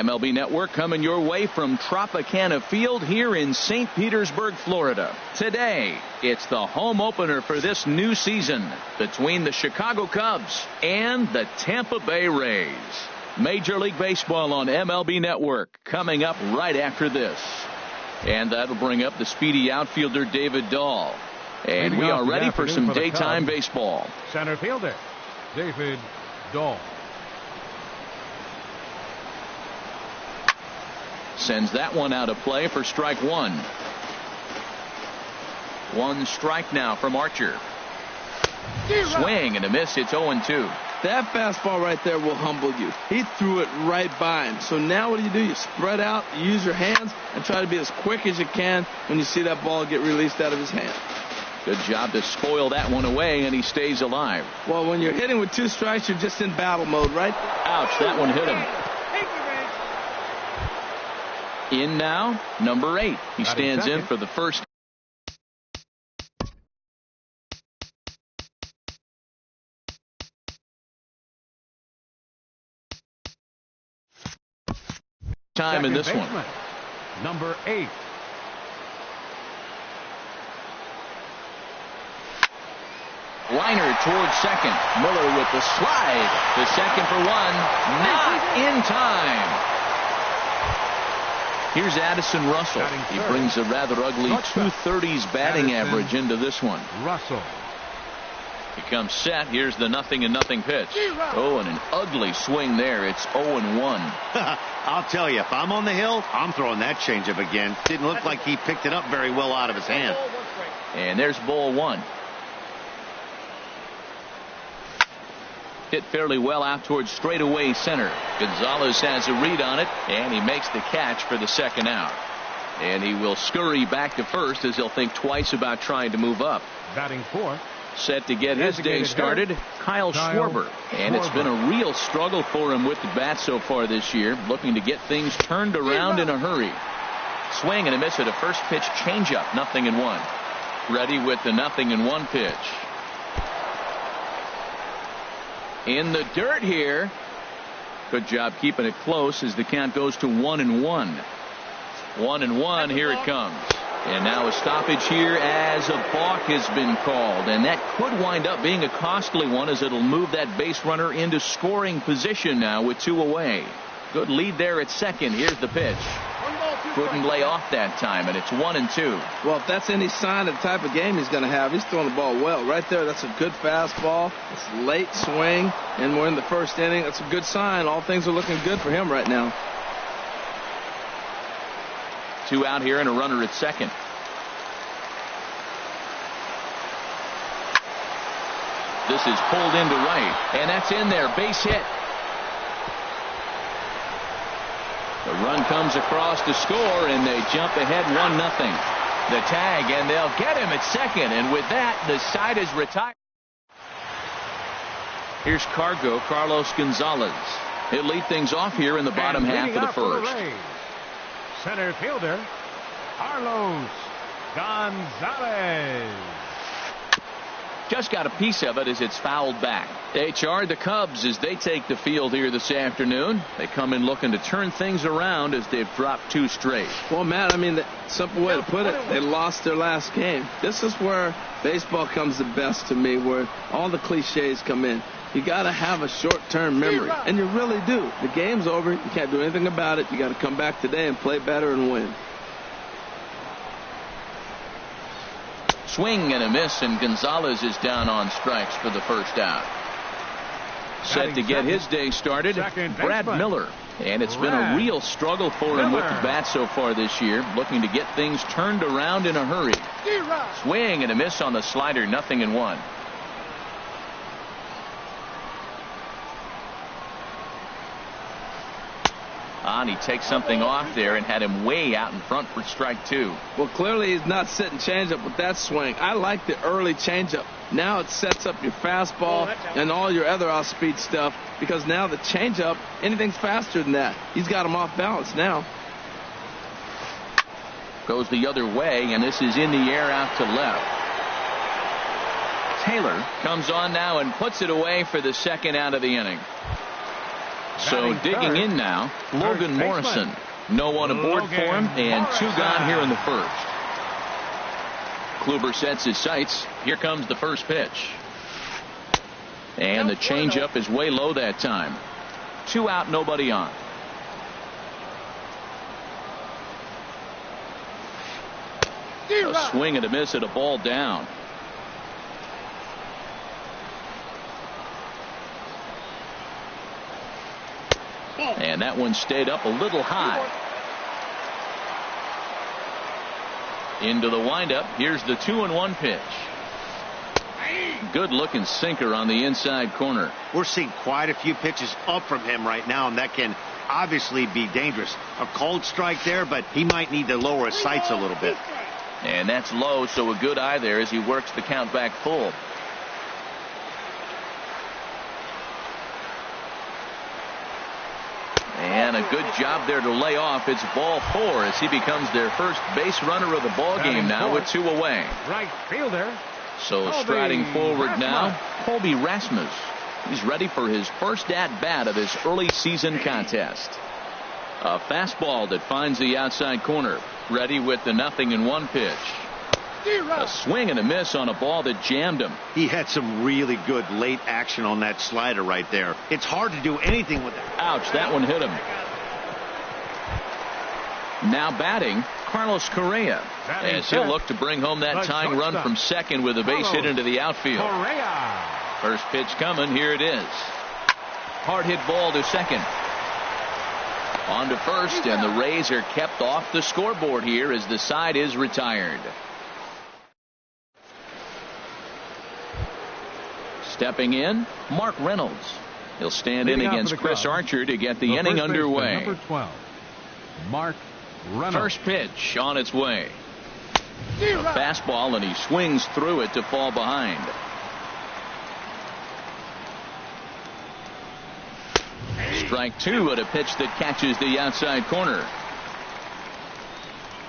MLB Network coming your way from Tropicana Field here in St. Petersburg, Florida. Today, it's the home opener for this new season between the Chicago Cubs and the Tampa Bay Rays. Major League Baseball on MLB Network coming up right after this. And that'll bring up the speedy outfielder David Dahl. And we are ready for some daytime baseball. Center fielder David Dahl. Sends that one out of play for strike one. One strike now from Archer. Swing and a miss. It's 0-2. That fastball right there will humble you. He threw it right by him. So now what do? You spread out, you use your hands, and try to be as quick as you can when you see that ball get released out of his hand. Good job to spoil that one away, and he stays alive. Well, when you're hitting with two strikes, you're just in battle mode, right? Ouch, that one hit him. In now, number 8. He stands in for the first. Time in this one. Number 8. Liner towards second. Miller with the slide. The second for one. Not in time. Here's Addison Russell. He brings a rather ugly 230s batting average into this one. Russell. He comes set. Here's the 0-0 pitch. Oh, and an ugly swing there. It's 0-1. I'll tell you, if I'm on the hill, I'm throwing that changeup again. Didn't look like he picked it up very well out of his hand. And there's ball one. Hit fairly well out towards straightaway center. Gonzalez has a read on it, and he makes the catch for the second out. And he will scurry back to first as he'll think twice about trying to move up. Batting fourth. Set to get his day started, Kyle Schwarber. And it's been a real struggle for him with the bat so far this year, looking to get things turned around in a hurry. Swing and a miss at a first pitch changeup, 0-1. Ready with the 0-1 pitch. In the dirt here. Good job keeping it close as the count goes to 1-1. 1-1, here it comes. And now a stoppage here as a balk has been called. And that could wind up being a costly one as it'll move that base runner into scoring position now with 2 away. Good lead there at second. Here's the pitch. Couldn't lay off that time, and it's 1-2. Well, if that's any sign of the type of game he's going to have, he's throwing the ball well. Right there, that's a good fastball. It's a late swing, and we're in the first inning. That's a good sign. All things are looking good for him right now. 2 out here and a runner at second. This is pulled into right, and that's in there. Base hit. The run comes across to score, and they jump ahead 1-0. The tag, and they'll get him at second, and with that, the side is retired. Here's Carlos Gonzalez. He'll lead things off here in the bottom half of the first. Center fielder Carlos Gonzalez. Just got a piece of it as it's fouled back. They charge the Cubs as they take the field here this afternoon. They come in looking to turn things around as they've dropped 2 straight. Well, Matt, I mean, the simple way to put it, they lost their last game. This is where baseball comes the best to me, where all the cliches come in. You got to have a short-term memory, and you really do. The game's over. You can't do anything about it. You got to come back today and play better and win. Swing and a miss, and Gonzalez is down on strikes for the first out. Set to get his day started, Brad Miller. And it's been a real struggle for him with the bat so far this year, looking to get things turned around in a hurry. Swing and a miss on the slider, 0-1. He takes something off there and had him way out in front for strike 2. Well, clearly he's not sitting changeup with that swing. I like the early changeup. Now it sets up your fastball and all your other off-speed stuff, because now the changeup, anything's faster than that. He's got him off balance now. Goes the other way, and this is in the air out to left. Taylor comes on now and puts it away for the second out of the inning. So digging in now, Logan Morrison. No one aboard for him, and 2 gone here in the first. Kluber sets his sights. Here comes the first pitch. And the changeup is way low that time. 2 out, nobody on. A swing and a miss at a ball down. And that one stayed up a little high. Into the windup. Here's the 2-1 pitch. Good looking sinker on the inside corner. We're seeing quite a few pitches up from him right now, and that can obviously be dangerous. A cold strike there, but he might need to lower his sights a little bit. And that's low, so a good eye there as he works the count back full. And a good job there to lay off. It's ball 4 as he becomes their first base runner of the ball game now with 2 away. Right fielder. So striding forward now, Colby Rasmus. He's ready for his first at-bat of this early season contest. A fastball that finds the outside corner. Ready with the 0-1 pitch. A swing and a miss on a ball that jammed him. He had some really good late action on that slider right there. It's hard to do anything with that. Ouch, that one hit him. Now batting, Carlos Correa, as he'll look to bring home that tying run from second with a base hit into the outfield. First pitch coming, here it is. Hard hit ball to second. On to first, and the Rays are kept off the scoreboard here as the side is retired. Stepping in, Mark Reynolds. He'll stand in against Chris Archer to get the inning underway. Number 12, Mark Reynolds. First pitch on its way. A fastball, and he swings through it to fall behind. Strike 2 at a pitch that catches the outside corner.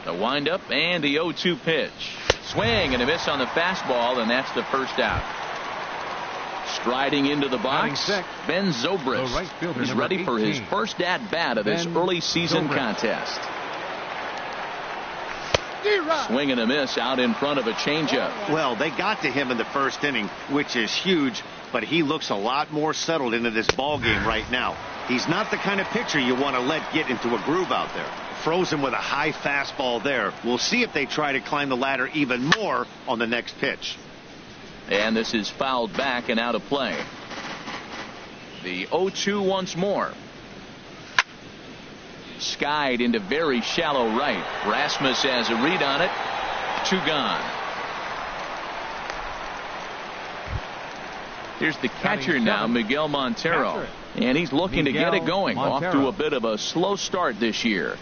The windup and the 0-2 pitch. Swing and a miss on the fastball, and that's the first out. Striding into the box, Ben Zobrist. He's ready for his first at-bat of this early season contest. Swing and a miss out in front of a changeup. Well, they got to him in the first inning, which is huge, but he looks a lot more settled into this ball game right now. He's not the kind of pitcher you want to let get into a groove out there. Froze him with a high fastball there. We'll see if they try to climb the ladder even more on the next pitch. And this is fouled back and out of play. The 0-2 once more. Skied into very shallow right. Rasmus has a read on it. 2 gone. Here's the catcher now, Miguel Montero. And he's looking to get it going. Off to a bit of a slow start this year.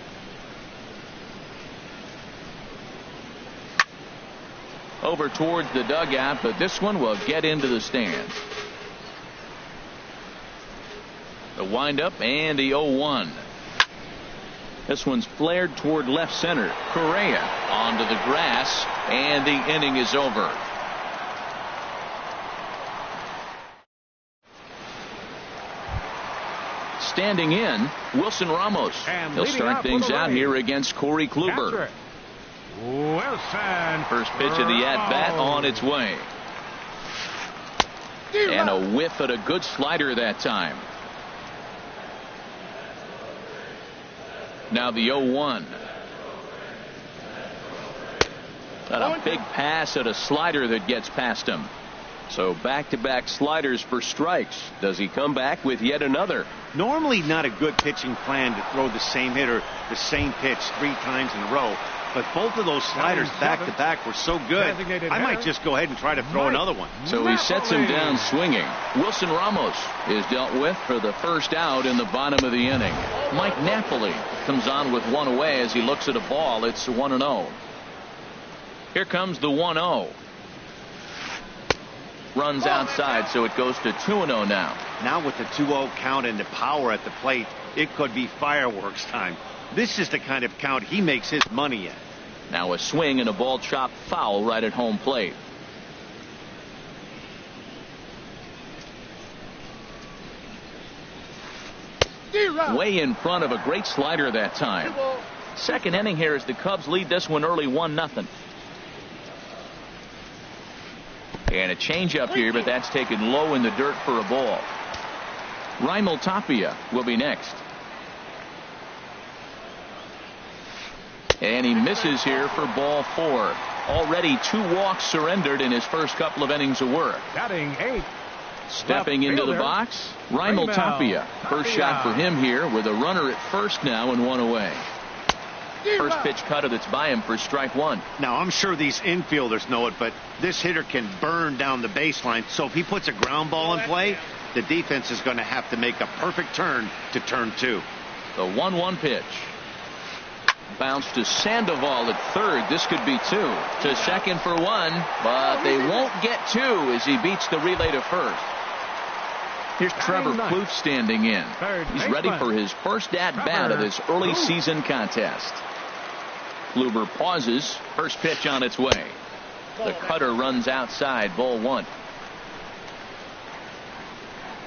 Over towards the dugout, but this one will get into the stands. The windup and the 0-1. This one's flared toward left center. Correa onto the grass, and the inning is over. Standing in, Wilson Ramos. He'll start things out here against Corey Kluber. Wilson. First pitch of the at-bat on its way. And a whiff at a good slider that time. Now the 0-1. Got a big pass at a slider that gets past him. So back-to-back sliders for strikes. Does he come back with yet another? Normally not a good pitching plan to throw the same hitter the same pitch 3 times in a row. But both of those sliders back-to-back were so good, I might just go ahead and try to throw another one. So he sets him down swinging. Wilson Ramos is dealt with for the first out in the bottom of the inning. Mike Napoli comes on with 1 away as he looks at a ball. It's 1-0. Here comes the 1-0. Runs outside, so it goes to 2-0 now. Now with the 2-0 count and the power at the plate, it could be fireworks time. This is the kind of count he makes his money at. Now a swing and a ball chopped foul right at home plate. way in front of a great slider that time. Second inning here as the Cubs lead this one early 1-0. And a changeup here, but that's taken low in the dirt for a ball. Raimel Tapia will be next. And he misses here for ball 4. Already 2 walks surrendered in his first couple of innings of work. Batting 8. Stepping into the box, Raimel Tapia. First shot for him here with a runner at first now and 1 away. First pitch cutter that's by him for strike 1. Now, I'm sure these infielders know it, but this hitter can burn down the baseline. So if he puts a ground ball in play, the defense is going to have to make a perfect turn to turn 2. The 1-1 pitch. Bounce to Sandoval at third. This could be 2. To second for 1, but they won't get 2 as he beats the relay to first. Here's Trevor Plouffe standing in. He's ready for his first at-bat of this early season contest. Kluber pauses. First pitch on its way. The cutter runs outside. Ball 1.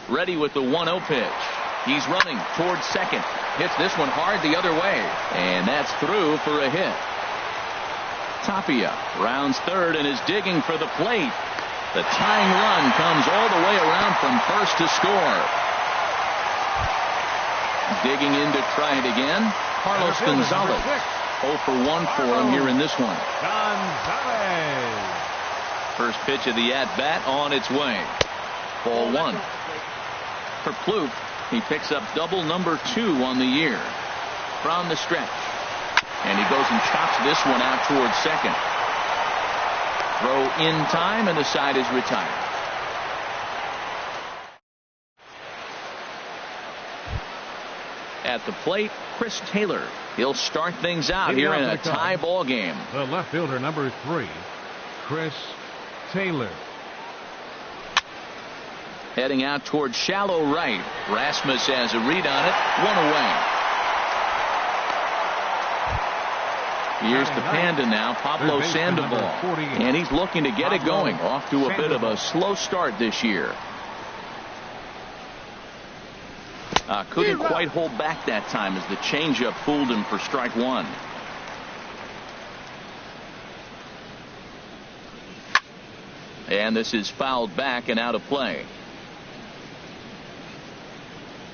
Ready with the 1-0 pitch. He's running towards second. Hits this one hard the other way. And that's through for a hit. Tapia rounds third and is digging for the plate. The tying run comes all the way around from first to score. Digging in to try it again. Carlos Gonzalez. 0 for 1 for him here in this one. Gonzalez. First pitch of the at-bat on its way. Ball 1. For Plouffe, he picks up double number 2 on the year. From the stretch. And he goes and chops this one out towards second. Throw in time, and the side is retired. At the plate, Chris Taylor. He'll start things out here in a tie ball game. The left fielder, number 3, Chris Taylor. Heading out towards shallow right. Rasmus has a read on it. 1 away. Here's the Panda now, Pablo Sandoval. And he's looking to get it going. Off to a bit of a slow start this year. Couldn't quite hold back that time as the changeup fooled him for strike 1. And this is fouled back and out of play.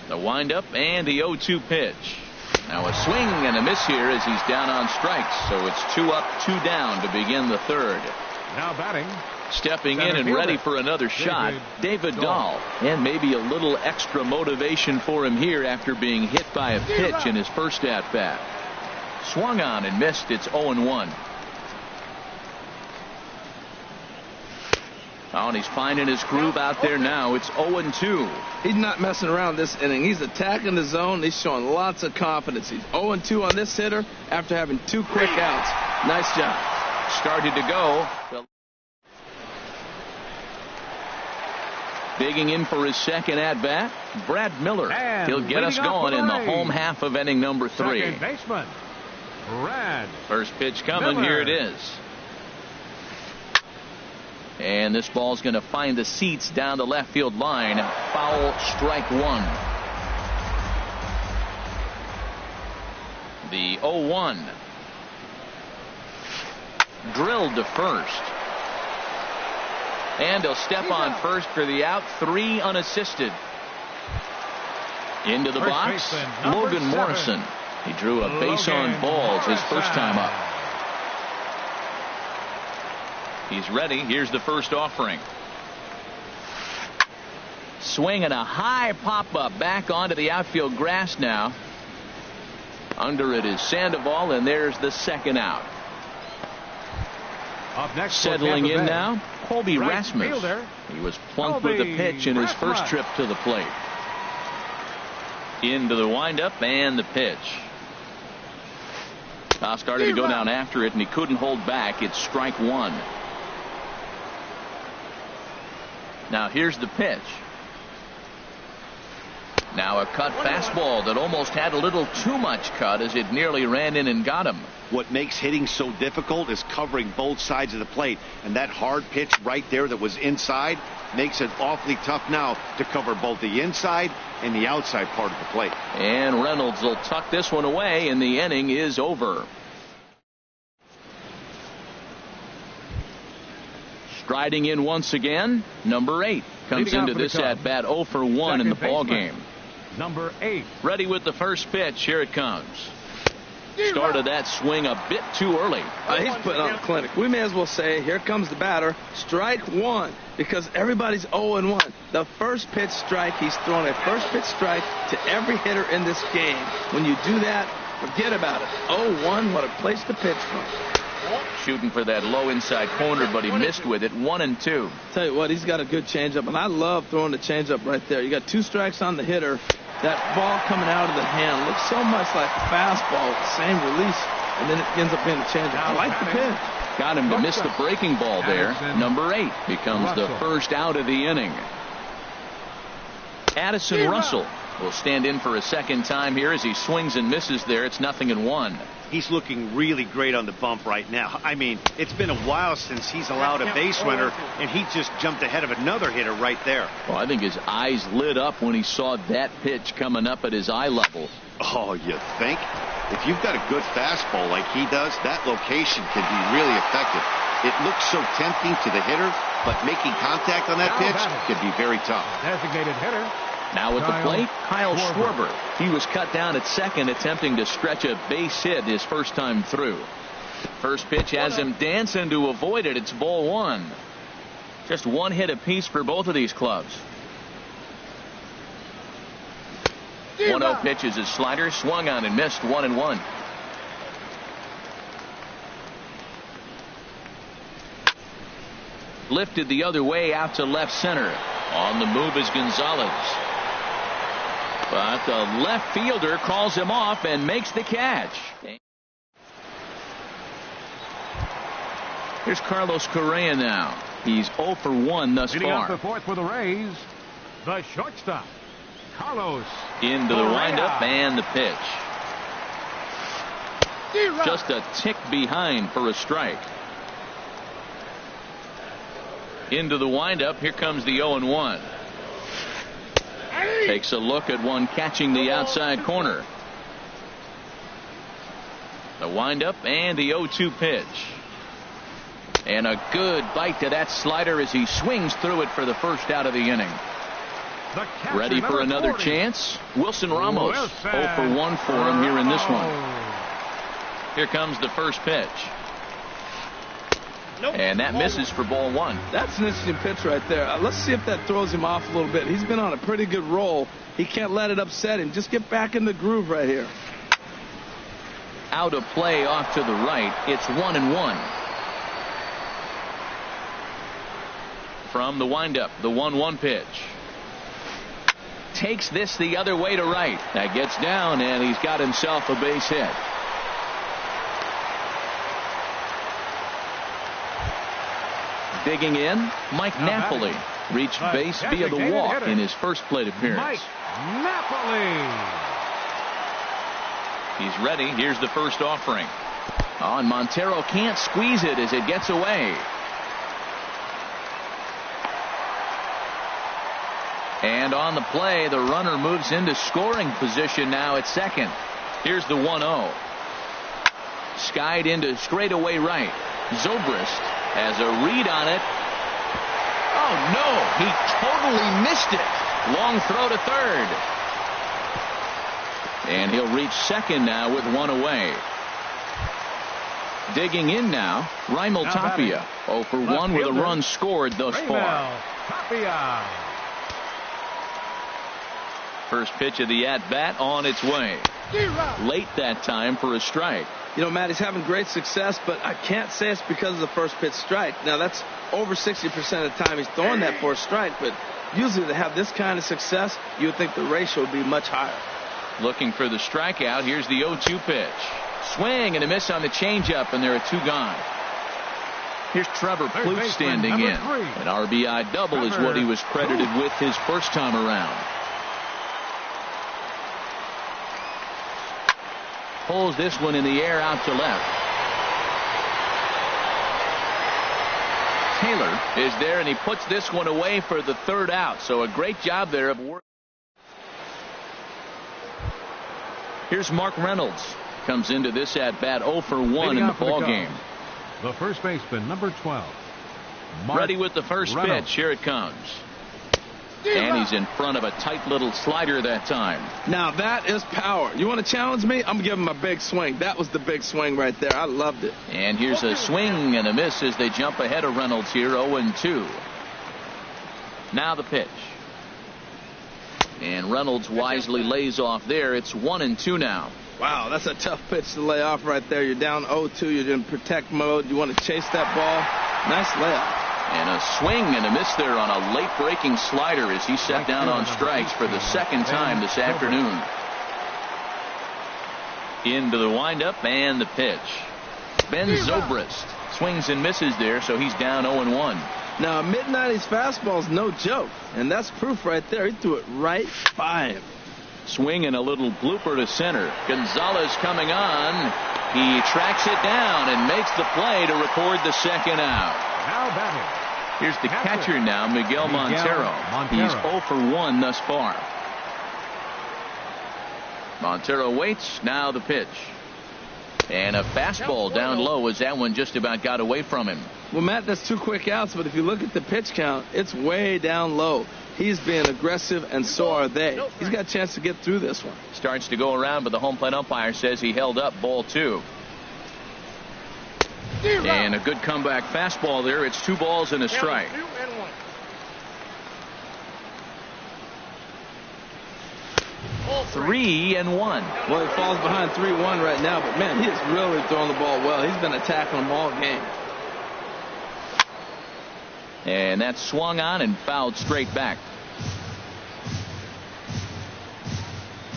The windup and the 0-2 pitch. Now a swing and a miss here as he's down on strikes. So it's 2 up, 2 down to begin the third. Now batting. Stepping in and ready for another shot, David Dahl. And maybe a little extra motivation for him here after being hit by a pitch in his first at-bat. Swung on and missed. It's 0-1. Oh, and he's finding his groove out there now. It's 0-2. He's not messing around this inning. He's attacking the zone. He's showing lots of confidence. He's 0-2 on this hitter after having 2 quick outs. Nice job. Started to go. Digging in for his second at-bat, Brad Miller. And he'll get us going in the home half of inning number 3. Second baseman, Brad. First pitch coming. Miller. Here it is. And this ball's going to find the seats down the left field line. Foul, strike 1. The 0-1. Drilled to first. And he'll step on first for the out. 3 unassisted. Into the box, Logan Morrison. He drew a base on balls his first time up. He's ready. Here's the first offering. Swing and a high pop-up back onto the outfield grass now. Under it is Sandoval, and there's the second out. Up next, settling in now, Colby right Rasmus. Fielder. He was plunked with the pitch in his first trip to the plate. Into the windup and the pitch. Started to go down after it, and he couldn't hold back. It's strike 1. Now here's the pitch. Now a cut fastball that almost had a little too much cut as it nearly ran in and got him. What makes hitting so difficult is covering both sides of the plate, and that hard pitch right there that was inside makes it awfully tough now to cover both the inside and the outside part of the plate. And Reynolds will tuck this one away, and the inning is over. Striding in once again, number 8 comes into this at bat 0 for 1 in the ball game. Number 8. Ready with the first pitch. Here it comes. Started that swing a bit too early. He's putting on a clinic. We may as well say, here comes the batter. Strike 1, because everybody's 0-1. The first pitch strike, he's thrown a first pitch strike to every hitter in this game. When you do that, forget about it. 0-1, what a place to pitch from. Shooting for that low inside corner, but he missed with it. 1-2. Tell you what, he's got a good changeup, and I love throwing the changeup right there. You got 2 strikes on the hitter. That ball coming out of the hand looks so much like a fastball with the same release, and then it ends up being a changeup. I like the pitch. Got him to miss the breaking ball there. Number 8 becomes the first out of the inning. Addison Russell will stand in for a second time here as he swings and misses there. It's 0-1. He's looking really great on the bump right now. I mean, it's been a while since he's allowed a base runner, and he just jumped ahead of another hitter right there. Well, I think his eyes lit up when he saw that pitch coming up at his eye level. Oh, you think? If you've got a good fastball like he does, that location can be really effective. It looks so tempting to the hitter, but making contact on that pitch can be very tough. Designated hitter. Now at the plate, Kyle Schwarber. He was cut down at second, attempting to stretch a base hit his first time through. First pitch has him dancing to avoid it. It's ball 1. Just 1 hit apiece for both of these clubs. 1-0 pitch is his slider, swung on and missed. 1-1. Lifted the other way out to left center. On the move is Gonzalez. But the left fielder calls him off and makes the catch. Here's Carlos Correa now. He's 0 for 1 thus Leading up far. the 4th for the Rays, the shortstop, Carlos Into the Correa. windup and the pitch. Just a tick behind for a strike. Into the windup. Here comes the 0-1. Takes a look at one catching the outside corner. The windup and the 0-2 pitch. And a good bite to that slider as he swings through it for the first out of the inning. The catcher, Ready for another 40. chance? Wilson Ramos. Wilson 0 for 1 for him here in this one. Ramos. Here comes the first pitch. And that misses for ball 1. That's an interesting pitch right there. Let's see if that throws him off a little bit. He's been on a pretty good roll. He can't let it upset him. Just get back in the groove right here. Out of play off to the right. It's 1-1. From the windup, the 1-1 pitch. Takes this the other way to right. That gets down, and he's got himself a base hit. Digging in, Mike Napoli reached base via the walk in his first plate appearance. Mike Napoli. He's ready. Here's the first offering. Oh, and Montero can't squeeze it as it gets away. And on the play, the runner moves into scoring position now at second. Here's the 1-0. Skied into straightaway right. Zobrist has a read on it. Oh, no. He totally missed it. Long throw to third. And he'll reach second now with 1 away. Digging in now, Raimel Tapia. 0 for 1 with a run scored thus far. Tapia. First pitch of the at-bat on its way. Late that time for a strike. You know, Matt, he's having great success, but I can't say it's because of the first pitch strike. Now, that's over 60% of the time he's throwing that for a strike, but usually to have this kind of success, you would think the ratio would be much higher. Looking for the strikeout. Here's the 0-2 pitch. Swing and a miss on the changeup, and there are 2 gone. Here's Trevor Plouffe standing in. An RBI double is what he was credited with his first time around. pulls this one in the air out to left. Taylor is there, and he puts this one away for the third out. So a great job there of work. Here's Mark Reynolds. Comes into this at bat 0 for 1 in the ball game. The first baseman, number 12. Mark Ready with the first Reynolds. pitch. Here it comes. And he's in front of a tight little slider that time. Now that is power. You want to challenge me? I'm giving him a big swing. That was the big swing right there. I loved it. And here's a swing and a miss as they jump ahead of Reynolds here, 0-2. Now the pitch. And Reynolds wisely lays off there. It's 1-2 now. Wow, that's a tough pitch to lay off right there. You're down 0-2. You're in protect mode. You want to chase that ball. Nice layup. And a swing and a miss there on a late breaking slider as he set down on strikes for the second time this afternoon. Into the windup and the pitch. Ben Zobrist swings and misses there, so he's down 0-1. Now, a mid-90s fastball is no joke, and that's proof right there. He threw it right by him. Swing and a little blooper to center. Gonzalez coming on. He tracks it down and makes the play to record the second out. Now batting. Here's the catcher now, Miguel Montero. He's 0 for 1 thus far. Montero waits. Now the pitch. And a fastball down low as that one just about got away from him. Well, Matt, that's 2 quick outs, but if you look at the pitch count, it's way down low. He's being aggressive, and so are they. He's got a chance to get through this one. Starts to go around, but the home plate umpire says he held up ball 2. And a good comeback fastball there. It's 2 balls and a strike. 3-1. Well, he falls behind 3-1 right now, but man, he is really throwing the ball well. He's been attacking them all game. And that's swung on and fouled straight back.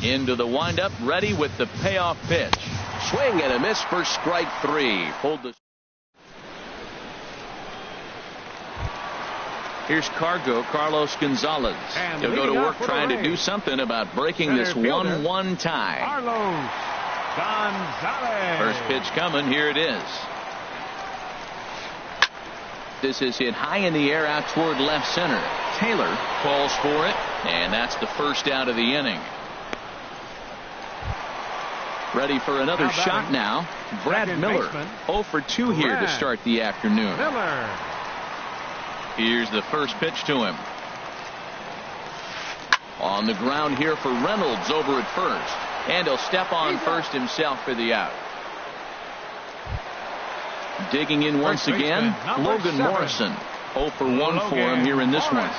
Into the windup, ready with the payoff pitch. Swing and a miss for strike 3. Pulled the. Here's Carlos Gonzalez. And He'll go to leading work off for trying the to do Rays, something about breaking this center fielder, 1-1 tie. Carlos Gonzalez. First pitch coming. Here it is. This is hit high in the air out toward left center. Taylor calls for it, and that's the first out of the inning. Ready for another shot now. Brad second Miller, baseman, 0 for 2 here to Brad start the afternoon. Miller. Here's the first pitch to him. On the ground here for Reynolds over at first. And he'll step on first himself for the out. Digging in once First again, baseman, Logan 7. Morrison. 0 for 1 for him here in this one.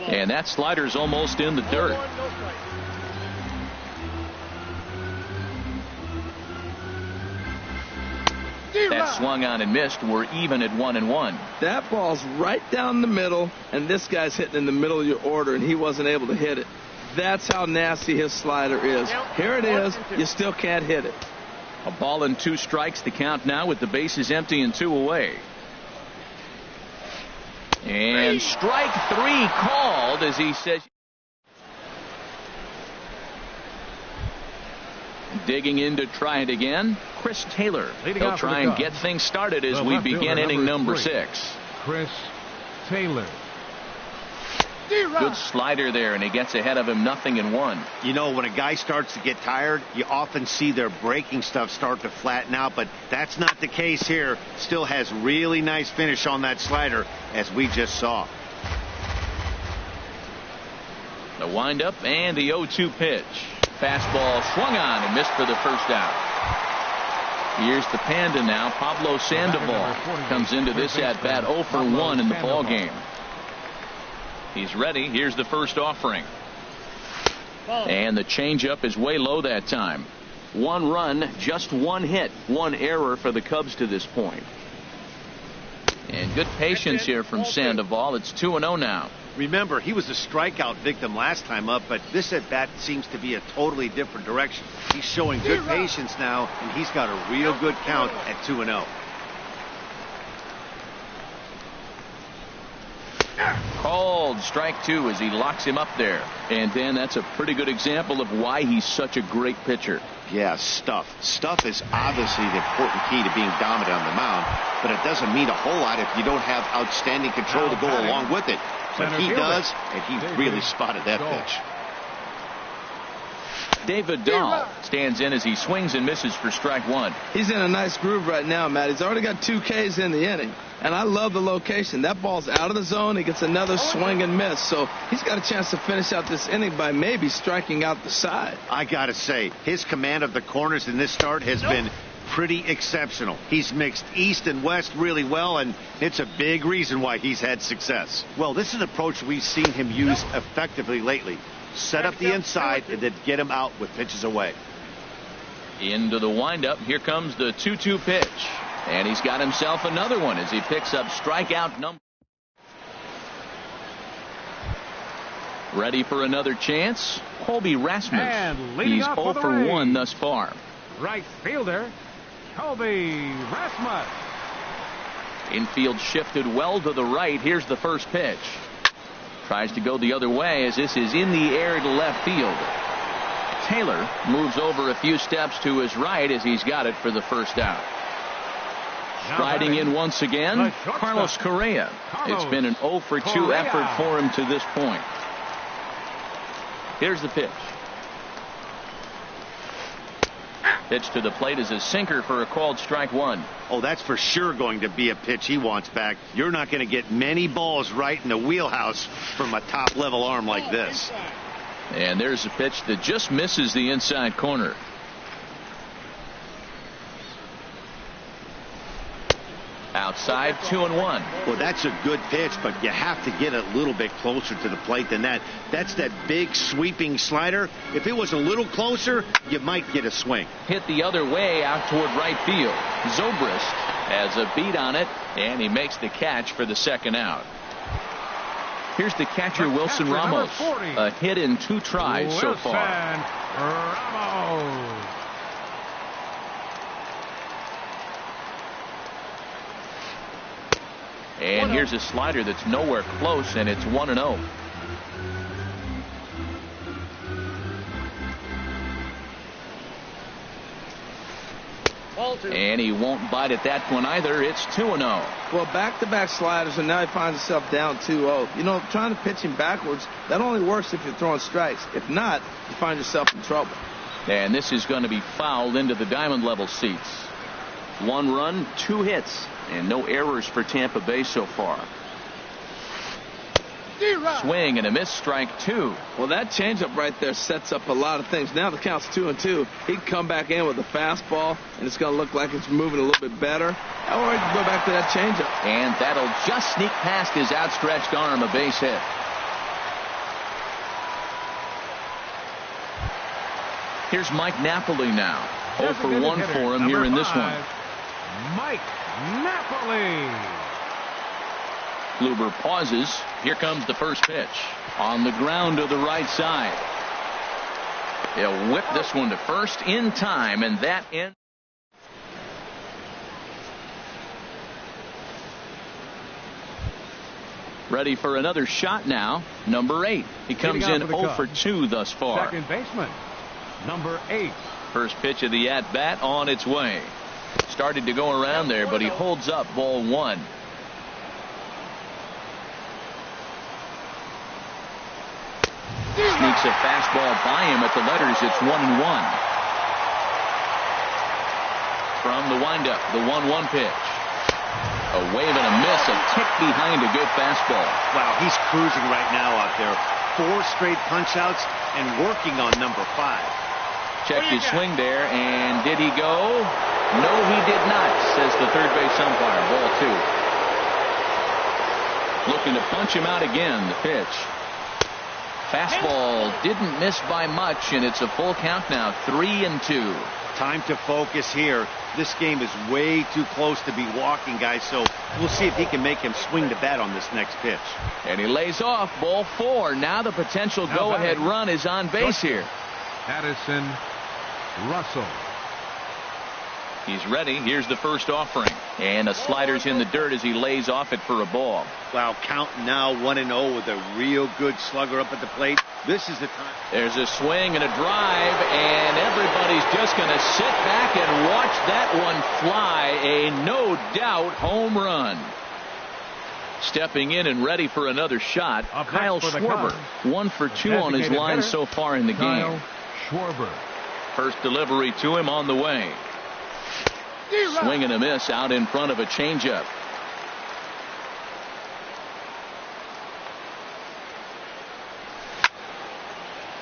And that slider's almost in the dirt. That swung on and missed. We're even at 1-1. That ball's right down the middle, and this guy's hitting in the middle of your order, and he wasn't able to hit it. That's how nasty his slider is. Here it is. You still can't hit it. A ball and 2 strikes to count now with the bases empty and 2 away. And strike 3 called as he says. Digging in to try it again. Chris Taylor. Leading He'll off for try the and get Cubs, things started as the we left begin fielder, inning number 3, 6. Chris Taylor. Good slider there, and he gets ahead of him 0-1. You know, when a guy starts to get tired, you often see their breaking stuff start to flatten out, but that's not the case here. Still has really nice finish on that slider, as we just saw. The windup and the 0-2 pitch. Fastball swung on and missed for the first out. Here's the Panda now. Pablo Sandoval comes into this at bat 0 for 1 in the ball game. He's ready. Here's the first offering. And the changeup is way low that time. 1 run, just 1 hit, 1 error for the Cubs to this point. And good patience here from Sandoval. It's 2-0 now. Remember, he was a strikeout victim last time up, but this at bat seems to be a totally different direction. He's showing good patience now, and he's got a real good count at 2-0. Called strike 2 as he locks him up there. And Dan, that's a pretty good example of why he's such a great pitcher. Yeah, stuff. Stuff is obviously the important key to being dominant on the mound, but it doesn't mean a whole lot if you don't have outstanding control to go along with it. But he does, and he really spotted that pitch. David Dahl stands in as he swings and misses for strike 1. He's in a nice groove right now, Matt. He's already got 2 Ks in the inning. And I love the location. That ball's out of the zone. He gets another swing and miss. So he's got a chance to finish out this inning by maybe striking out the side. I got to say, his command of the corners in this start has been pretty exceptional. He's mixed east and west really well, and it's a big reason why he's had success. Well, this is an approach we've seen him use effectively lately. Set up the inside and then get him out with pitches away. Into the windup. Here comes the 2-2 pitch. And he's got himself another one as he picks up strikeout number. Ready for another chance? Colby Rasmus. And He's 0 for 1 thus far. Right fielder, Colby Rasmus. Infield shifted well to the right. Here's the first pitch. Tries to go the other way as this is in the air to left field. Taylor moves over a few steps to his right as he's got it for the first out. Striding in once again, Carlos Correa. It's been an 0 for 2 effort for him to this point. Here's the pitch. Pitch to the plate is a sinker for a called strike 1. Oh, that's for sure going to be a pitch he wants back. You're not going to get many balls right in the wheelhouse from a top-level arm like this. And there's a pitch that just misses the inside corner. Outside, 2-1. Well, that's a good pitch, but you have to get a little bit closer to the plate than that. That's that big sweeping slider. If it was a little closer, you might get a swing. Hit the other way out toward right field. Zobrist has a beat on it, and he makes the catch for the second out. Here's the catcher, Wilson Ramos. A hit in 2 tries so far. Ramos. And here's a slider that's nowhere close, and it's 1-0. And he won't bite at that one either. It's 2-0. Well, back-to-back sliders, and now he finds himself down 2-0. You know, trying to pitch him backwards, that only works if you're throwing strikes. If not, you find yourself in trouble. And this is going to be fouled into the diamond level seats. 1 run, 2 hits, and no errors for Tampa Bay so far. Swing and a miss, strike 2. Well, that changeup right there sets up a lot of things. Now the count's 2-2. He'd come back in with a fastball, and it's going to look like it's moving a little bit better. Or he can go back to that changeup. And that'll just sneak past his outstretched arm, a base hit. Here's Mike Napoli now. 0 for 1 for him here in this one. Mike Napoli. Kluber pauses. Here comes the first pitch. On the ground to the right side. He'll whip this one to first in time, and that ends. Ready for another shot now. Number 8. He comes in 0 for 2 thus far. Second baseman, number 8. First pitch of the at-bat on its way. Started to go around there, but he holds up ball 1. Sneaks a fastball by him at the letters. It's 1-1. From the windup, the 1-1 pitch. A wave and a miss, a tick behind a good fastball. Wow, he's cruising right now out there. 4 straight punch-outs and working on number 5. Checked his swing there, and did he go? No, he did not, says the third base umpire. Ball 2. Looking to punch him out again, the pitch. Fastball didn't miss by much, and it's a full count now, 3-2. Time to focus here. This game is way too close to be walking, guys, so we'll see if he can make him swing the bat on this next pitch. And he lays off, ball 4. Now the potential go-ahead run is on base here. Addison Russell. He's ready. Here's the first offering. And the slider's in the dirt as he lays off it for a ball. Wow, counting now 1-0 with a real good slugger up at the plate. This is the time. There's a swing and a drive, and everybody's just going to sit back and watch that one fly. A no doubt home run. Stepping in and ready for another shot, Kyle Schwarber. 1 for 2 on his line so far in the game. Schwarber. First delivery to him on the way. Swing and a miss out in front of a changeup.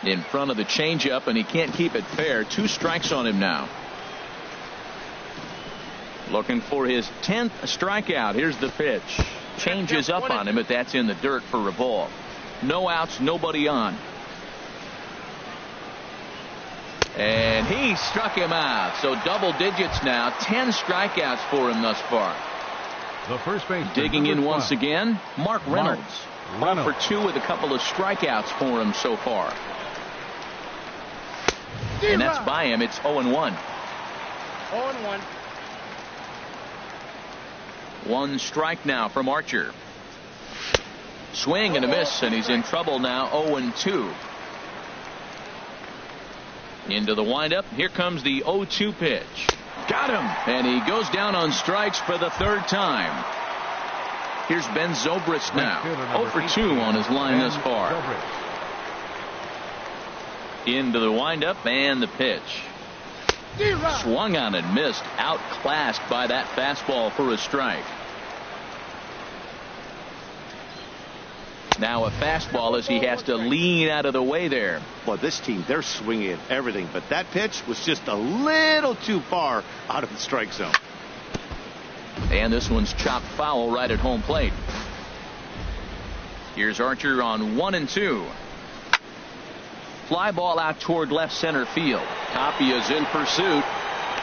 In front of the changeup, and he can't keep it fair. 2 strikes on him now. Looking for his 10th strikeout. Here's the pitch. Changes up on him, but that's in the dirt for a ball. No outs, nobody on. And he struck him out. So double digits now. 10 strikeouts for him thus far. The first base. Digging in once again, Mark Reynolds. 1 for 2 with a couple of strikeouts for him so far. And that's by him. It's 0-1. 0-1. 1 strike now from Archer. Swing and a miss, and he's in trouble now. 0-2. Into the windup. Here comes the 0-2 pitch. Got him. And he goes down on strikes for the 3rd time. Here's Ben Zobrist now. 0 for 2 on his line thus far. Into the windup and the pitch. Swung on and missed. Outclassed by that fastball for a strike. Now a fastball as he has to lean out of the way there. Well, this team, they're swinging at everything, but that pitch was just a little too far out of the strike zone. And this one's chopped foul right at home plate. Here's Archer on 1-2. Fly ball out toward left center field. Tapia's in pursuit,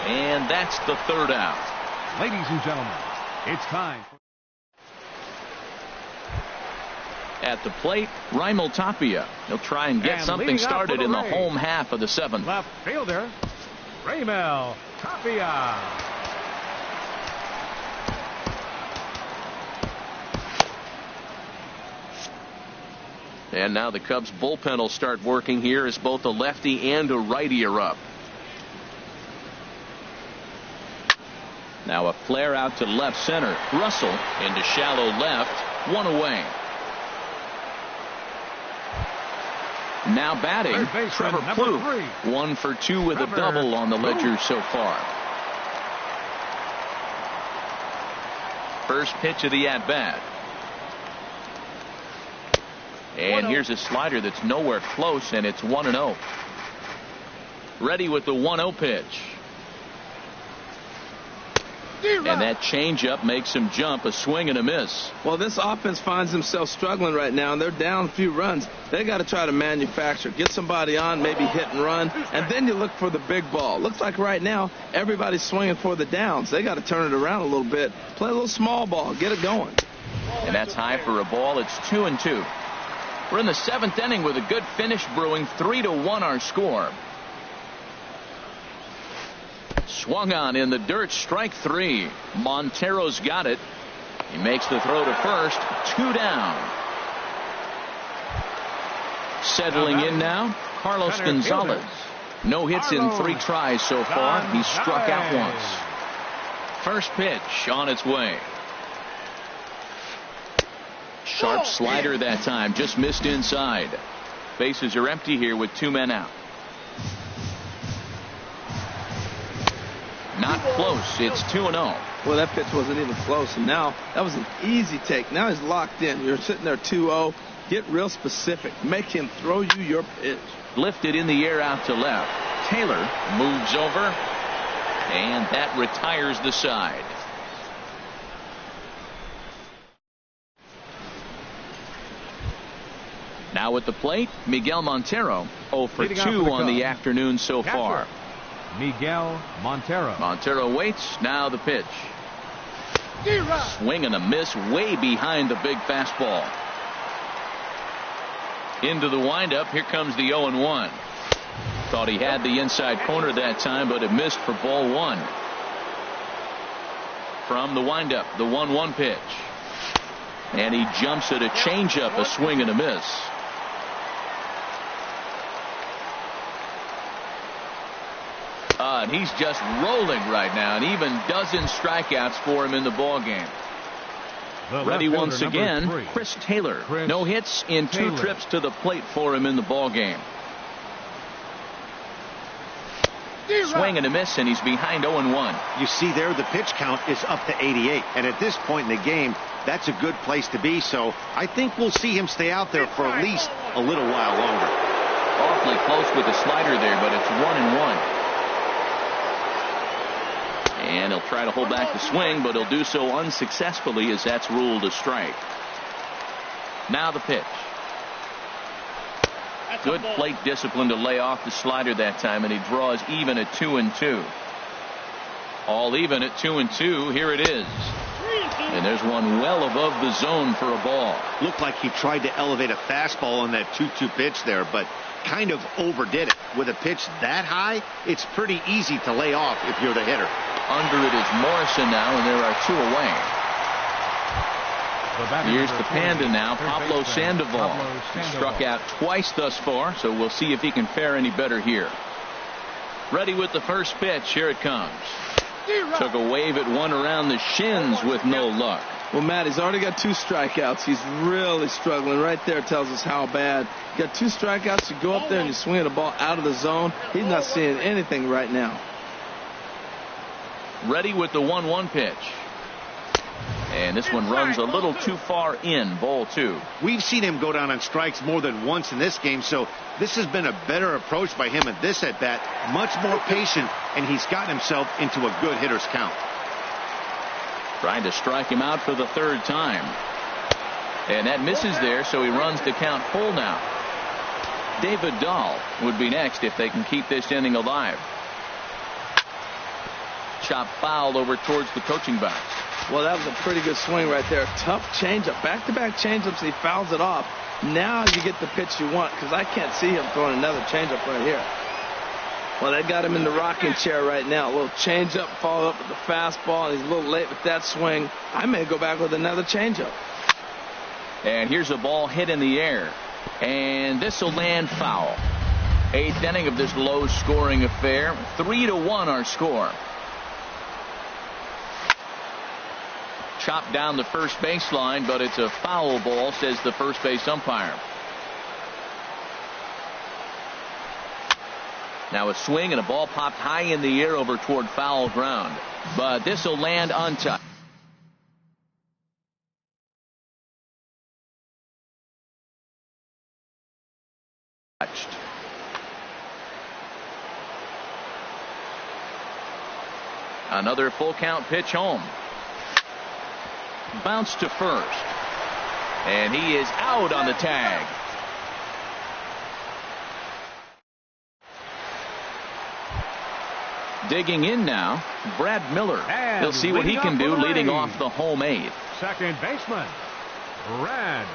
and that's the 3rd out. Ladies and gentlemen, it's time. At the plate, Raimel Tapia. He'll try and get something started in the home half of the 7th. Left fielder, Raimel Tapia. And now the Cubs bullpen will start working here as both a lefty and a righty are up. Now a flare out to left center. Russell into shallow left. 1 away. Now batting, Trevor Plouffe. 1 for 2 with a double on the ledger so far. First pitch of the at-bat. And here's a slider that's nowhere close, and it's 1-0. Ready with the 1-0 pitch. And that changeup makes him jump. A swing and a miss. Well, this offense finds themselves struggling right now, and they're down a few runs. They got to try to manufacture, get somebody on, maybe hit and run, and then you look for the big ball. Looks like right now everybody's swinging for the downs. They got to turn it around a little bit, play a little small ball, get it going. And that's high for a ball. It's 2-2. We're in the 7th inning with a good finish brewing. 3-1 our score. Swung on in the dirt. Strike 3. Montero's got it. He makes the throw to first. 2 down. Settling in now, Carlos Gonzalez. No hits in 3 tries so far. He struck out once. First pitch on its way. Sharp slider that time. Just missed inside. Bases are empty here with 2 men out. Not close. It's 2-0. Well, that pitch wasn't even close, and now that was an easy take. Now he's locked in. You're sitting there 2-0. Get real specific. Make him throw you your pitch. Lifted in the air out to left. Taylor moves over, and that retires the side. Now at the plate, Miguel Montero. 0 for 2 on the afternoon so far. Miguel Montero. Montero waits. Now the pitch. Swing and a miss way behind the big fastball. Into the windup. Here comes the 0-1. Thought he had the inside corner that time, but it missed for ball 1. from the windup, the 1-1 pitch. And he jumps at a changeup, a swing and a miss. And he's just rolling right now, and even dozen strikeouts for him in the ball game. Ready once again, Chris Taylor. No hits in 2 trips to the plate for him in the ball game. Swing and a miss, and he's behind 0-1. You see there, the pitch count is up to 88, and at this point in the game, that's a good place to be. So I think we'll see him stay out there for at least a little while longer. Awfully close with the slider there, but it's 1-1. And he'll try to hold back the swing, but he'll do so unsuccessfully as that's ruled a strike. Now the pitch. Good plate discipline to lay off the slider that time, and he draws even at 2-2. All even at 2-2. Here it is. And there's one well above the zone for a ball. Looked like he tried to elevate a fastball on that 2-2 pitch there, but kind of overdid it. With a pitch that high, it's pretty easy to lay off if you're the hitter. Under it is Morrison now, and there are 2 away. Here's the Panda now, Pablo Sandoval. He struck out twice thus far, so we'll see if he can fare any better here. Ready with the first pitch. Here it comes. Took a wave at one around the shins with no luck. Well, Matt, he's already got 2 strikeouts. He's really struggling. Right there tells us how bad. You got 2 strikeouts. You go up there and you swing the ball out of the zone. He's not seeing anything right now. Ready with the 1-1 pitch. And this one runs a little too far in, ball 2. We've seen him go down on strikes more than once in this game, so this has been a better approach by him at this at-bat. Much more patient, and he's gotten himself into a good hitter's count. Trying to strike him out for the 3rd time. And that misses there, so he runs the count full now. David Dahl would be next if they can keep this inning alive. Chop foul over towards the coaching box. Well, that was a pretty good swing right there. Tough changeup. Back-to-back changeups, and he fouls it off. Now you get the pitch you want, because I can't see him throwing another changeup right here. Well, that got him in the rocking chair right now. A little changeup, followed up with the fastball, and he's a little late with that swing. I may go back with another changeup. And here's a ball hit in the air. And this will land foul. 8th inning of this low-scoring affair. 3-1 our score. Chopped down the first baseline, but it's a foul ball, says the first base umpire. Now a swing and a ball popped high in the air over toward foul ground, but this will land untouched. Another full count pitch home. Bounce to first, and he is out on the tag. Digging in now, Brad Miller. He'll see what he can do leading off the home 8th. Second baseman, Brad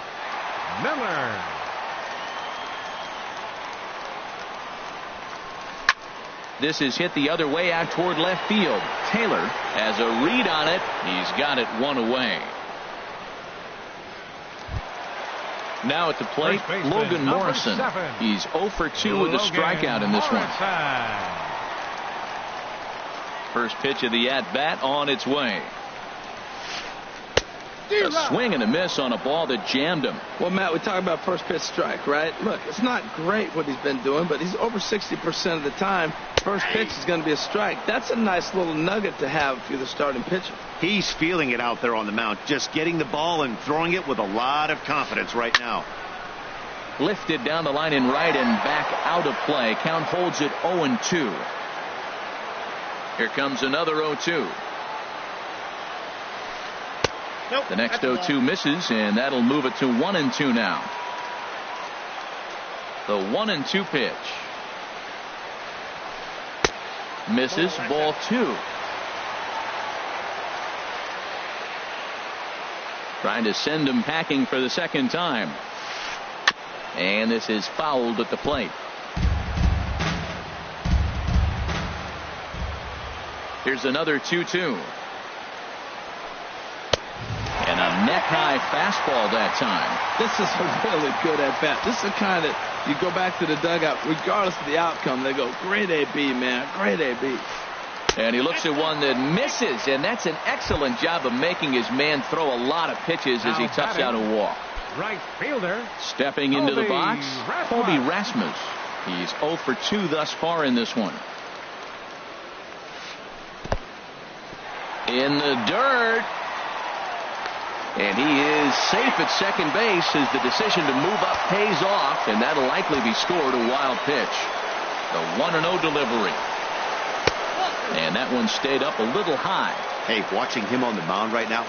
Miller. This is hit the other way out toward left field. Taylor has a read on it. He's got it 1 away. Now at the plate, Logan Morrison. He's 0 for 2 with a strikeout in this one. First pitch of the at-bat on its way. A swing and a miss on a ball that jammed him. Well, Matt, we talk about first pitch strike, right? Look, it's not great what he's been doing, but he's over 60% of the time. First pitch is going to be a strike. That's a nice little nugget to have if you're the starting pitcher. He's feeling it out there on the mound, just getting the ball and throwing it with a lot of confidence right now. Lifted down the line in right and back out of play. Count holds it 0-2. Here comes another 0-2. Nope, the next 0-2 misses, and that'll move it to 1-2 now. The 1-2 pitch. Misses, ball 2. Trying to send him packing for the second time. And this is fouled at the plate. Here's another 2-2. neck-high fastball that time. This is a really good at-bat. This is the kind that you go back to the dugout, regardless of the outcome, they go, great A.B., man, great A.B. And he looks at one that misses, and that's an excellent job of making his man throw a lot of pitches as he toughs out a walk. Right fielder. Stepping into the box, Colby Rasmus. He's 0 for 2 thus far in this one. In the dirt. And he is safe at second base as the decision to move up pays off, and that'll likely be scored a wild pitch. The 1-0 delivery. And that one stayed up a little high. Hey, watching him on the mound right now,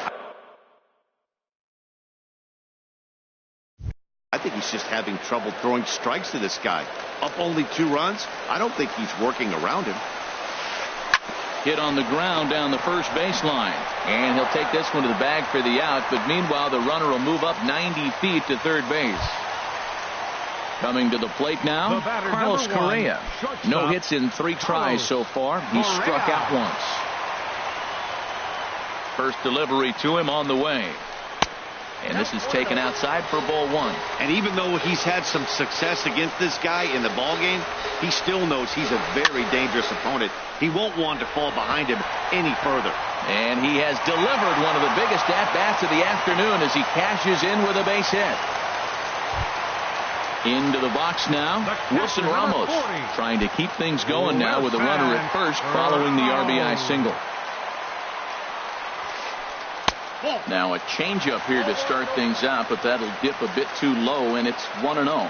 I think he's just having trouble throwing strikes to this guy. Up only 2 runs. I don't think he's working around him. Hit on the ground down the first baseline. And he'll take this one to the bag for the out. But meanwhile, the runner will move up 90 feet to third base. Coming to the plate now, Carlos Correa. No hits in 3 tries so far. He struck out once. First delivery to him on the way. And this is taken outside for ball 1. And even though he's had some success against this guy in the ball game, he still knows he's a very dangerous opponent. He won't want to fall behind him any further. And he has delivered one of the biggest at-bats of the afternoon as he cashes in with a base hit. Into the box now, Wilson Ramos trying to keep things going now with a runner at first following the RBI single. Now a changeup here to start things out, but that'll dip a bit too low, and it's 1-0.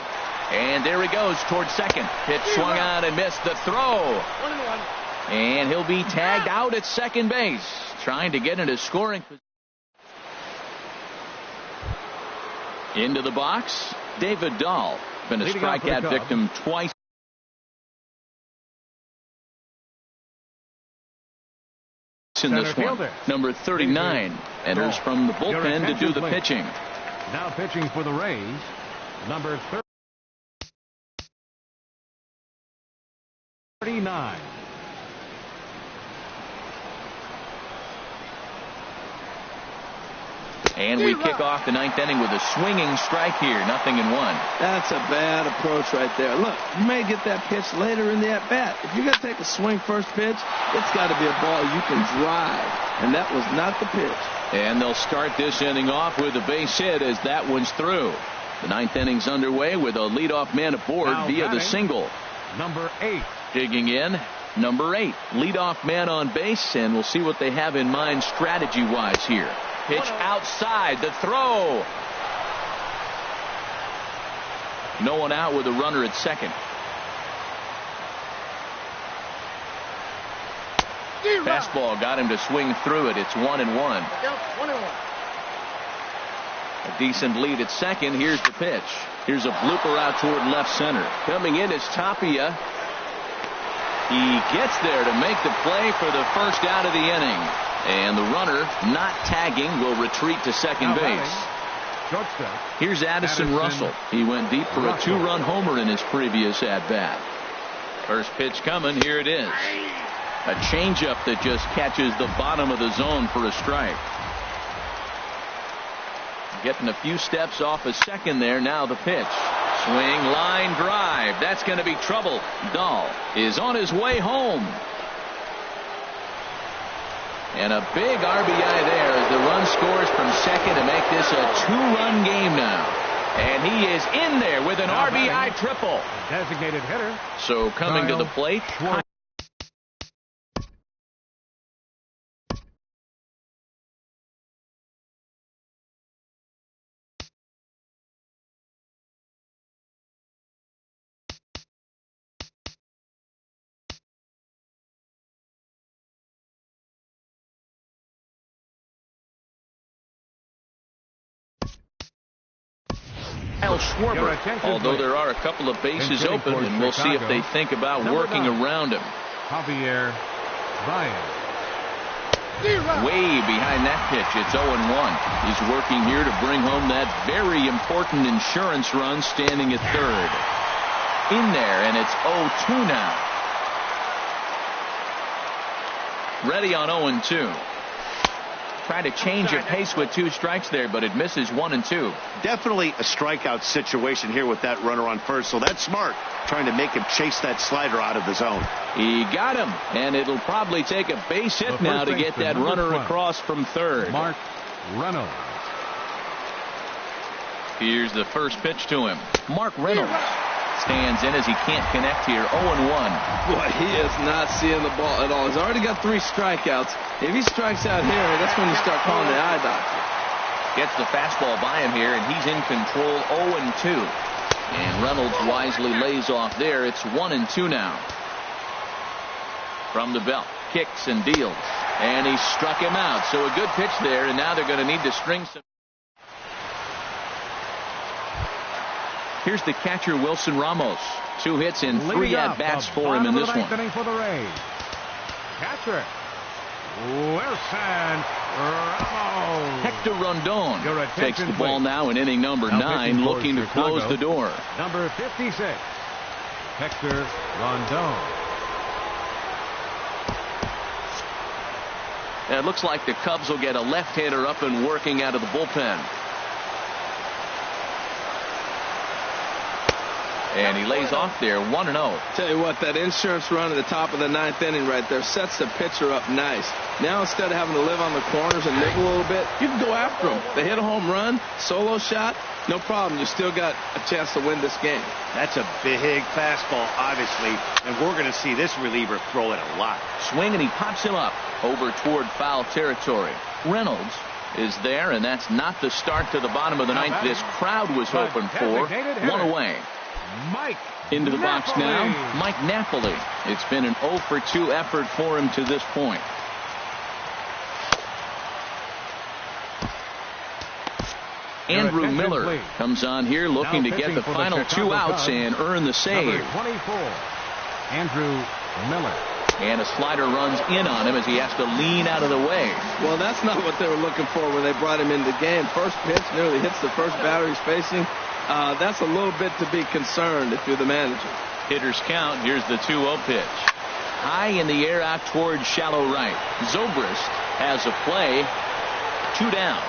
And there he goes towards second. Pitch swung out and missed the throw. And he'll be tagged out at second base, trying to get into scoring position. Into the box, David Dahl. Been a strikeout victim twice in this one. Number 39 enters from the bullpen to do the pitching. Now pitching for the Rays, number 39. And we kick off the 9th inning with a swinging strike here. 0-1. That's a bad approach right there. Look, you may get that pitch later in the at-bat. If you're going to take a swing first pitch, it's got to be a ball you can drive. And that was not the pitch. And they'll start this inning off with a base hit as that one's through. The 9th inning's underway with a leadoff man aboard via the single. Number 8. Digging in, number 8. Leadoff man on base, and we'll see what they have in mind strategy-wise here. Pitch outside, the throw. No one out with a runner at second. Fastball got him to swing through it. It's 1-1. A decent lead at second. Here's the pitch. Here's a blooper out toward left center. Coming in is Tapia. He gets there to make the play for the first out of the inning. And the runner, not tagging, will retreat to second base. Here's Addison Russell. He went deep for a 2-run homer in his previous at-bat. First pitch coming. Here it is. A changeup that just catches the bottom of the zone for a strike. Getting a few steps off a second there. Now the pitch. Swing, line drive. That's going to be trouble. Dahl is on his way home. And a big RBI there as the run scores from second to make this a 2-run game now. And he is in there with an RBI triple. Designated hitter. So coming to the plate. Schwarber, although there are a couple of bases open, and we'll see if they think about working around him. Javier Baez. Way behind that pitch. It's 0-1. He's working here to bring home that very important insurance run, standing at third. In there, and it's 0-2 now. Ready on 0-2. try to change your pace with 2 strikes there, but it misses 1 and 2. Definitely a strikeout situation here with that runner on first, so that's smart, trying to make him chase that slider out of the zone. He got him, and it'll probably take a base hit now to get that runner across from third. Mark Reynolds. Here's the first pitch to him. Mark Reynolds stands in as he can't connect here. 0-1. Boy, he is not seeing the ball at all. He's already got 3 strikeouts. If he strikes out here, that's when you start calling the eye doctor. Gets the fastball by him here, and he's in control. 0-2. And Reynolds wisely lays off there. It's 1-2 now. From the belt, kicks and deals, and he struck him out. So a good pitch there, and now they're going to need to string some. Here's the catcher, Wilson Ramos. 2 hits and 3 at-bats for him in this one. For the Rays. Catcher, Wilson Ramos. Hector Rondon takes the ball now in inning number 9, looking to close the door. Number 56, Hector Rondon. It looks like the Cubs will get a left-hander up and working out of the bullpen. And he lays off there, 1-0. Tell you what, that insurance run at the top of the 9th inning right there sets the pitcher up nice. Now instead of having to live on the corners and nibble a little bit, you can go after them. They hit a home run, solo shot, no problem. You still got a chance to win this game. That's a big fastball, obviously, and we're going to see this reliever throw it a lot. Swing, and he pops him up over toward foul territory. Reynolds is there, and that's not the start to the bottom of the 9th this crowd was hoping for. 1 away. Mike into the Napoli. box now, Mike Napoli. It's been an 0-for-2 effort for him to this point. Andrew Miller comes on here looking to get the final 2 outs and earn the save. Number 24, Andrew Miller. And a slider runs in on him as he has to lean out of the way. Well, that's not what they were looking for when they brought him into the game. First pitch nearly hits the first batter he's facing. That's a little bit to be concerned if you're the manager. Hitters count. Here's the 2-0 pitch. High in the air out towards shallow right. Zobrist has a play. 2 down.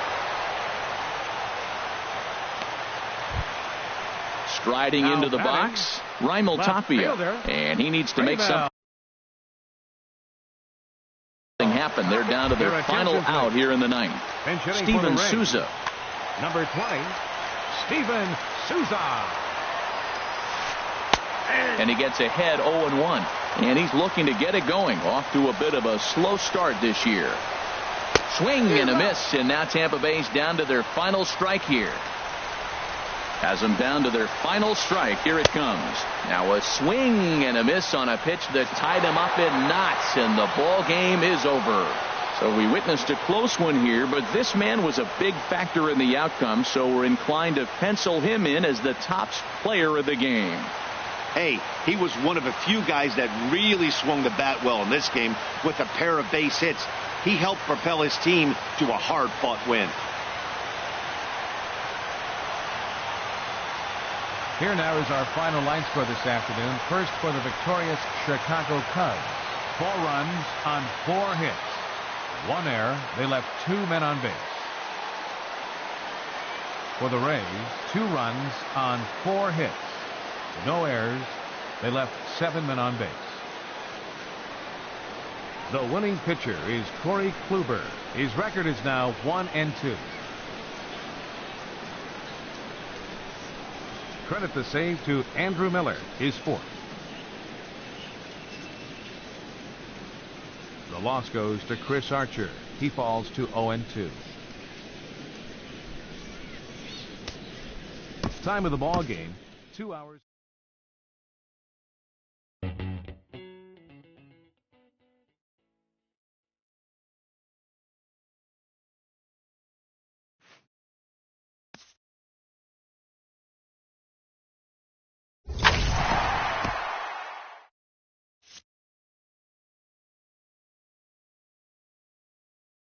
Striding into the box, Raimel Tapia. And he needs to make something happen. They're down to their final out here in the 9th. Steven Souza. Number 20, Steven Souza. And he gets ahead 0-1. And he's looking to get it going. Off to a bit of a slow start this year. Swing and a miss. And now Tampa Bay's down to their final strike here. Has them down to their final strike. Here it comes. Now a swing and a miss on a pitch that tied him up in knots. And the ball game is over. So we witnessed a close one here, but this man was a big factor in the outcome, so we're inclined to pencil him in as the top player of the game. Hey, he was one of a few guys that really swung the bat well in this game with a pair of base hits. He helped propel his team to a hard-fought win. Here now is our final line score this afternoon. First for the victorious Chicago Cubs. 4 runs on 4 hits. 1 error. They left 2 men on base. For the Rays, 2 runs on 4 hits. No errors. They left 7 men on base. The winning pitcher is Corey Kluber. His record is now 1-2. Credit the save to Andrew Miller, his 4th. The loss goes to Chris Archer. He falls to 0-2. Time of the ball game, 2 hours.